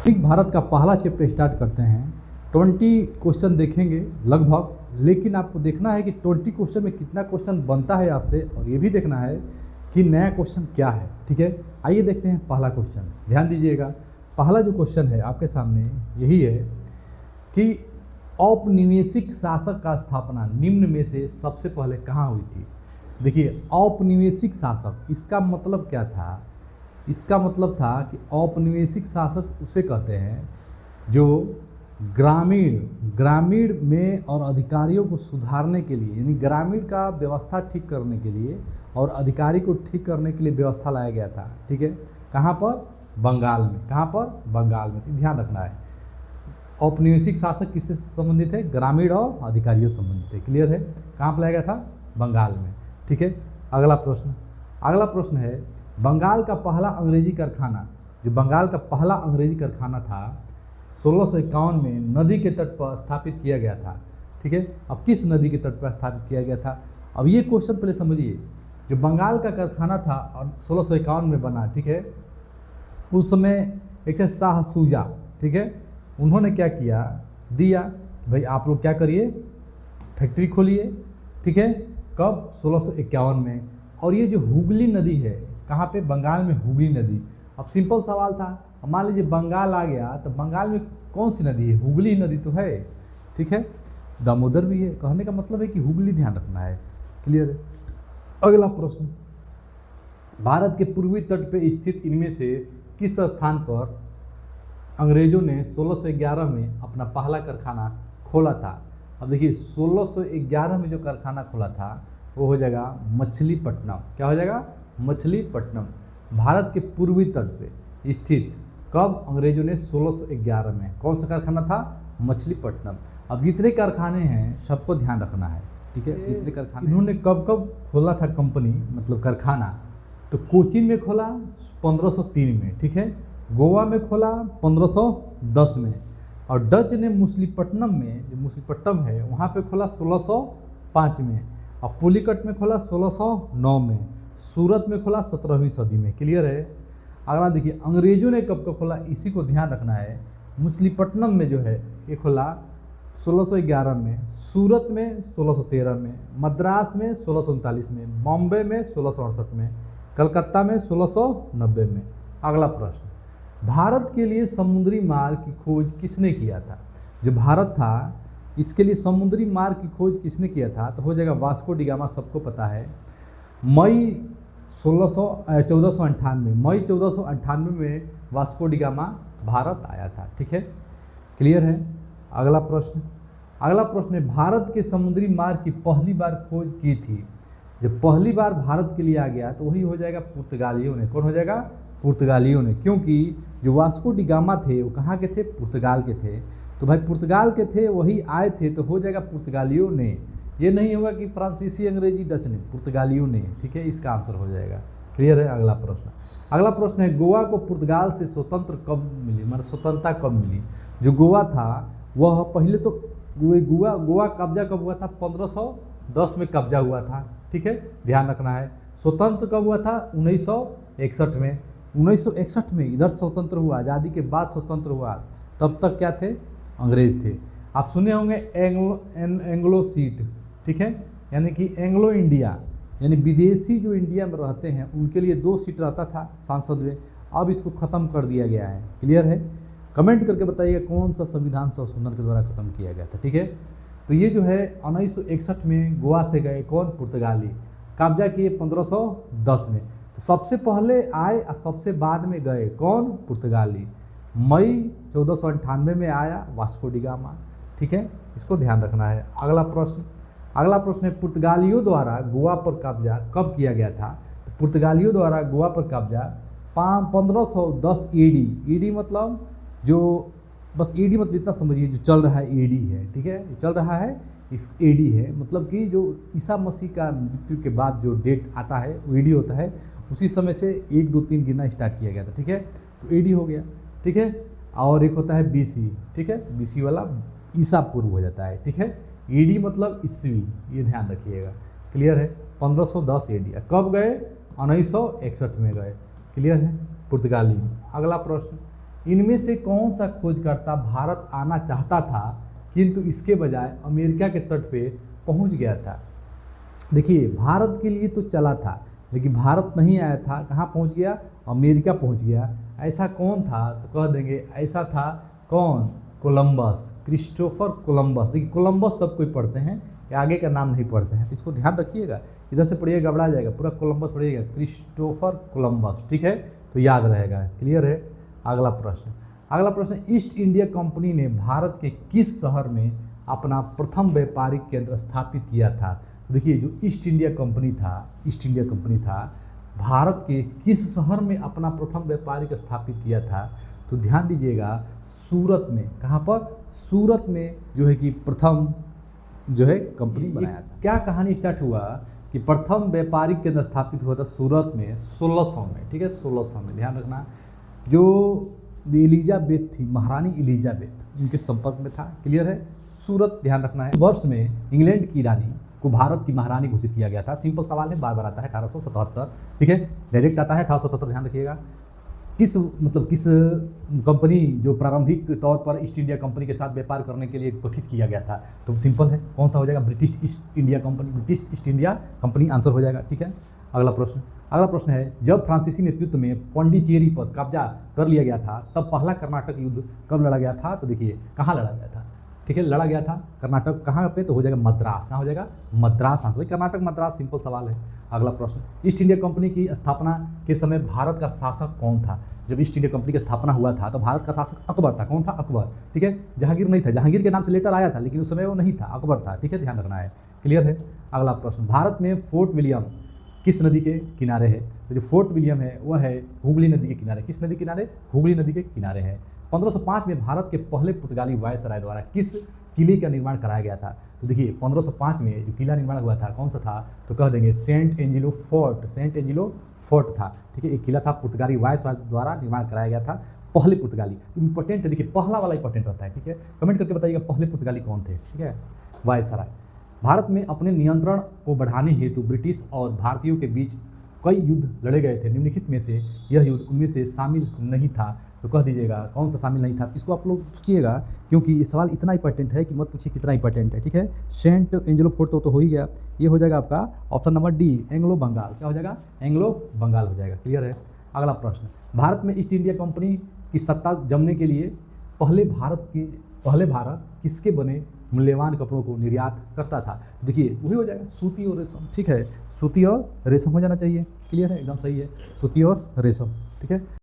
ठीक, भारत का पहला चैप्टर स्टार्ट करते हैं। 20 क्वेश्चन देखेंगे लगभग, लेकिन आपको देखना है कि 20 क्वेश्चन में कितना क्वेश्चन बनता है आपसे, और ये भी देखना है कि नया क्वेश्चन क्या है। ठीक है, आइए देखते हैं पहला क्वेश्चन। ध्यान दीजिएगा, पहला जो क्वेश्चन है आपके सामने यही है कि औपनिवेशिक शासक का स्थापना निम्न में से सबसे पहले कहाँ हुई थी। देखिए, औपनिवेशिक शासक, इसका मतलब क्या था? इसका मतलब था कि औपनिवेशिक शासक उसे कहते हैं जो ग्रामीण में और अधिकारियों को सुधारने के लिए, यानी ग्रामीण का व्यवस्था ठीक करने के लिए और अधिकारी को ठीक करने के लिए व्यवस्था लाया गया था। ठीक है, कहाँ पर? बंगाल में। कहाँ पर? बंगाल में। तो ध्यान रखना है, औपनिवेशिक शासक किससे संबंधित है? ग्रामीण और अधिकारियों से संबंधित है। क्लियर है? कहाँ पर लाया गया था? बंगाल में। ठीक है, अगला प्रश्न है, बंगाल का पहला अंग्रेजी कारखाना, जो बंगाल का पहला अंग्रेजी कारखाना था 1651 में नदी के तट पर स्थापित किया गया था। ठीक है, अब किस नदी के तट पर स्थापित किया गया था? अब ये क्वेश्चन पहले समझिए। जो बंगाल का कारखाना था और 1651 में बना, ठीक है, उस समय एक थे शाह सूजा। ठीक है, उन्होंने क्या किया, दिया भाई आप लोग क्या करिए, फैक्ट्री खोलिए। ठीक है, कब? 1651 में। और ये जो हुगली नदी है, कहाँ पे? बंगाल में हुगली नदी। अब सिंपल सवाल था, मान लीजिए बंगाल आ गया तो बंगाल में कौन सी नदी है? हुगली नदी तो है। ठीक है, दामोदर भी है। कहने का मतलब है कि हुगली ध्यान रखना है। क्लियर है? अगला प्रश्न, भारत के पूर्वी तट पे स्थित इनमें से किस स्थान पर अंग्रेजों ने 1611 में अपना पहला कारखाना खोला था? अब देखिए, 1611 में जो कारखाना खोला था वो हो जाएगा मछलीपट्टनम। क्या हो जाएगा? मछलीपट्टनम। भारत के पूर्वी तट पे स्थित, कब? अंग्रेजों ने 1611 में। कौन सा कारखाना था? मछलीपट्टनम। अब जितने कारखाने हैं सबको ध्यान रखना है। ठीक है, जितने कारखाने इन्होंने कब कब खोला था कंपनी, मतलब कारखाना? तो कोचीन में खोला 1503 में। ठीक है, गोवा में खोला 1510 में, और डच ने मछलीपट्टनम में, जो मछलीपट्टनम है वहाँ पे खोला 1605 में, और पुलिकट में खोला 1609 में, सूरत में खोला 17वीं सदी में। क्लियर है? अगला देखिए, अंग्रेजों ने कब कब खोला, इसी को ध्यान रखना है। मछलीपट्टनम में जो है ये खोला 1611 में, सूरत में 1613 में, मद्रास में 1639 में, बॉम्बे में 1668 में, कलकत्ता में 1690 में। अगला प्रश्न, भारत के लिए समुद्री मार्ग की खोज किसने किया था? जो भारत था इसके लिए समुद्री मार्ग की खोज किसने किया था? तो हो जाएगा वास्को डी गामा। सबको पता है, मई 1498 मई 1498 में वास्को डी गामा भारत आया था। ठीक है, क्लियर है? अगला प्रश्न है, भारत के समुद्री मार्ग की पहली बार खोज की थी। जब पहली बार भारत के लिए आ गया तो वही हो जाएगा पुर्तगालियों ने। कौन हो जाएगा? पुर्तगालियों ने। क्योंकि जो वास्को डी गामा थे वो कहाँ के थे? पुर्तगाल के थे। तो भाई पुर्तगाल के थे, वही आए थे, तो हो जाएगा पुर्तगालियों ने। ये नहीं होगा कि फ्रांसीसी, अंग्रेजी, डच ने, पुर्तगालियों ने। ठीक है, इसका आंसर हो जाएगा। क्लियर है? अगला प्रश्न है, गोवा को पुर्तगाल से स्वतंत्र कब मिली, मतलब स्वतंत्रता कब मिली? जो गोवा था वह पहले तो गोवा कब्जा कब हुआ था? 1510 में कब्जा हुआ था। ठीक है, ध्यान रखना है। स्वतंत्र कब हुआ था? 1961 में। 1961 में इधर स्वतंत्र हुआ, आज़ादी के बाद स्वतंत्र हुआ। तब तक क्या थे? अंग्रेज थे। आप सुने होंगे एंग्लो सीट। ठीक है, यानी कि एंग्लो इंडिया, यानी विदेशी जो इंडिया में रहते हैं उनके लिए 2 सीट रहता था संसद में। अब इसको ख़त्म कर दिया गया है। क्लियर है? कमेंट करके बताइएगा कौन सा संविधान संशोधन के द्वारा खत्म किया गया था। ठीक है, तो ये जो है 1961 में गोवा से गए कौन? पुर्तगाली। कब्जा किए 1510 में। तो सबसे पहले आए और सबसे बाद में गए कौन? पुर्तगाली। मई 1498 में आया वास्को डी गामा। ठीक है, इसको ध्यान रखना है। अगला प्रश्न है, पुर्तगालियों द्वारा गोवा पर कब्जा कब किया गया था? तो पुर्तगालियों द्वारा गोवा पर कब्जा 1510 ईडी मतलब जो, बस ईडी मतलब इतना समझिए, जो चल रहा है ईडी है। ठीक है, चल रहा है इस ईडी है, मतलब कि जो ईसा मसीह का मृत्यु के बाद जो डेट आता है वो ईडी होता है। उसी समय से 1 2 3 गिनना स्टार्ट किया गया था। ठीक है, तो ईडी हो गया। ठीक है, और एक होता है बीसी। ठीक है, बीसी वाला ईसा पूर्व हो जाता है। ठीक है, ईडी मतलब ईस्वी, ये ध्यान रखिएगा। क्लियर है? 1510 ईडी। कब गए? 1961 में गए। क्लियर है? पुर्तगाली में। अगला इनमें से कौन सा खोजकर्ता भारत आना चाहता था किंतु इसके बजाय अमेरिका के तट पे पहुंच गया था? देखिए, भारत के लिए तो चला था लेकिन भारत नहीं आया था, कहाँ पहुंच गया? अमेरिका पहुंच गया। ऐसा कौन था? तो कह देंगे ऐसा था कौन? Columbus, Christopher Columbus. देखिए, कोलंबस सब कोई पढ़ते हैं, आगे का नाम नहीं पढ़ते हैं, तो इसको ध्यान रखिएगा। इधर से पढ़िएगा घबरा जाएगा, पूरा कोलंबस पढ़िएगा, क्रिस्टोफर कोलंबस, ठीक है, तो याद रहेगा। क्लियर है? अगला प्रश्न, ईस्ट इंडिया कंपनी ने भारत के किस शहर में अपना प्रथम व्यापारिक केंद्र स्थापित किया था? देखिए, जो ईस्ट इंडिया कंपनी था भारत के किस शहर में अपना प्रथम व्यापारिक स्थापित किया था? तो ध्यान दीजिएगा, सूरत में। कहाँ पर? सूरत में जो है कि प्रथम जो है कंपनी बनाया था। क्या कहानी स्टार्ट हुआ कि प्रथम व्यापारिक केंद्र स्थापित हुआ था सूरत में 1600 में, ठीक है, 1600 में। ध्यान रखना, जो एलिजाबेथ थी, महारानी एलिजाबेथ, उनके संपर्क में था। क्लियर है? सूरत ध्यान रखना है। वर्ष में इंग्लैंड की रानी को भारत की महारानी घोषित किया गया था। सिंपल सवाल है, बार बार आता है, 1877, ठीक है, डायरेक्ट आता है 1877। ध्यान रखिएगा, किस कंपनी जो प्रारंभिक तौर पर ईस्ट इंडिया कंपनी के साथ व्यापार करने के लिए गठित किया गया था? तो सिंपल है, कौन सा हो जाएगा? British east India company answer हो जाएगा, ठीक है। अगला प्रश्न है, जब फ्रांसीसी नेतृत्व में पौंडीचेरी पर कब्जा कर लिया गया था तब पहला कर्नाटक युद्ध कब लड़ा गया था? तो देखिए, कहाँ लड़ा गया था? ठीक है, लड़ा गया था कर्नाटक, कहाँ पे? तो हो जाएगा मद्रास। कहाँ हो जाएगा? मद्रास आंसर। भाई, कर्नाटक मद्रास, सिंपल सवाल है। अगला प्रश्न, ईस्ट इंडिया कंपनी की स्थापना के समय भारत का शासक कौन था? जब ईस्ट इंडिया कंपनी की स्थापना हुआ था तो भारत का शासक अकबर था। कौन था? अकबर, ठीक है, जहांगीर नहीं था। जहांगीर के नाम से लेटर आया था लेकिन उस समय वो नहीं था, अकबर था, ठीक है, ध्यान रखना है। क्लियर है? अगला प्रश्न, भारत में फोर्ट विलियम किस नदी के किनारे है? तो जो फोर्ट विलियम है वह है हुगली नदी के किनारे। किस नदी के किनारे? हुगली नदी के किनारे है। 1505 में भारत के पहले पुर्तगाली वायसराय द्वारा किस किले का निर्माण कराया गया था? तो देखिए, 1505 में जो किला निर्माण हुआ था कौन सा था? तो कह देंगे सेंट एंजिलो फोर्ट था, ठीक है, एक किला था, पुर्तगाली वायसराय द्वारा निर्माण कराया गया था। पहले पुर्तगाली इंपॉर्टेंट है, देखिए पहला वाला इंपॉर्टेंट होता है, ठीक है, कमेंट करके बताइएगा पहले पुर्तगाली कौन थे, ठीक है, वायसराय। भारत में अपने नियंत्रण को बढ़ाने हेतु ब्रिटिश और भारतीयों के बीच कई युद्ध लड़े गए थे, निम्नलिखित में से यह युद्ध उनमें से शामिल नहीं था? तो कह दीजिएगा कौन सा शामिल नहीं था। इसको आप लोग सोचिएगा क्योंकि ये सवाल इतना इंपॉर्टेंट है कि मत पूछिए कितना इंपॉर्टेंट है, ठीक है। सेंट एंजिलो फोर्ट तो हो ही गया, ये हो जाएगा आपका option number D, Anglo Bengal. क्या हो जाएगा? एंग्लो बंगाल हो जाएगा। क्लियर है? अगला प्रश्न, भारत में ईस्ट इंडिया कंपनी की सत्ता जमने के लिए पहले भारत किसके बने मूल्यवान कपड़ों को निर्यात करता था? देखिए, वही हो जाएगा सूती और रेशम, ठीक है, सूती और रेशम हो जाना चाहिए। क्लियर है? एकदम सही है, सूती और रेशम, ठीक है।